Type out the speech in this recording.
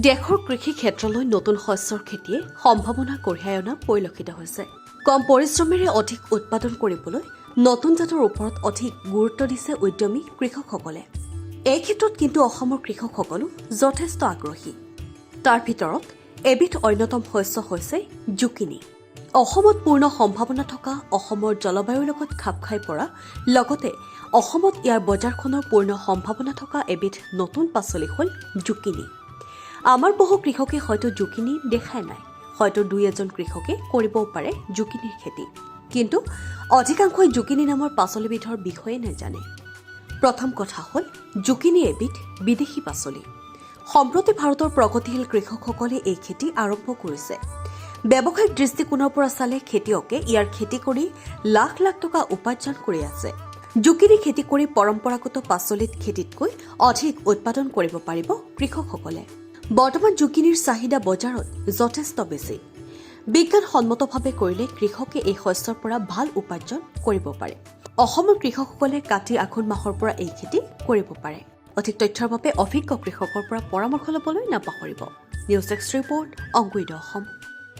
দেশৰ কৃষি ক্ষেত্ৰলৈ নতুন শস্যৰ খেতিয়ে সম্ভাৱনা কঢ়িয়াই অনা পৰিলক্ষিত হৈছে। কম পৰিশ্ৰমেৰে অধিক উৎপাদন কৰিবলৈ নতুন জাতৰ ওপৰত অধিক গুৰুত্ব দিছে উদ্যমী কৃষকসকলে। এই ক্ষেত্ৰত কিন্তু অসমৰ কৃষকসকলো যথেষ্ট আগ্ৰহী। তাৰ ভিতৰত এবিধ অন্যতম শস্য হৈছে জুকিনি। অসমত পূৰ্ণ সম্ভাৱনা থকা, অসমৰ জলবায়ুৰ লগত খাপ খাই পৰা, লগতে অসমত ইয়াৰ বজাৰখনৰ পূৰ্ণ সম্ভাৱনা থকা এবিধ নতুন পাচলি হ'ল জুকিনি। আমাৰ বহু কৃষকে হয়তো জুকিনি দেখাই নাই, হয়তো দুই এজন কৃষকে কৰিবও পাৰে জুকিনিৰ খেতি, কিন্তু অধিকাংশই জুকিনি নামৰ পাচলিবিধৰ বিষয়ে নাজানে। প্ৰথম কথা হ'ল জুকিনি এবিধ বিদেশী পাচলি। সম্প্ৰতি ভাৰতৰ প্ৰগতিশীল কৃষকসকলে এই খেতি আৰম্ভ কৰিছে। ব্যৱসায়িক দৃষ্টিকোণৰ পৰা চালে খেতিয়কে ইয়াৰ খেতি কৰি লাখ লাখ টকা উপাৰ্জন কৰি আছে। জুকিনি খেতি কৰি পৰম্পৰাগত পাচলিত খেতিতকৈ অধিক উৎপাদন কৰিব পাৰিব কৃষকসকলে। বৰ্তমান জুকিনিৰ চাহিদা বজাৰত যথেষ্ট বেছি। বিজ্ঞানসন্মতভাৱে কৰিলে কৃষকে এই শস্যৰ পৰা ভাল উপাৰ্জন কৰিব পাৰে। অসমৰ কৃষকসকলে কাতি আঘোণ মাহৰ পৰা এই খেতি কৰিব পাৰে। অধিক তথ্যৰ বাবে অভিজ্ঞ কৃষকৰ পৰা পৰামৰ্শ ল'বলৈ নাপাহৰিব। নিউজ ডেস্ক ৰিপৰ্ট, অংকুৰিত অসম।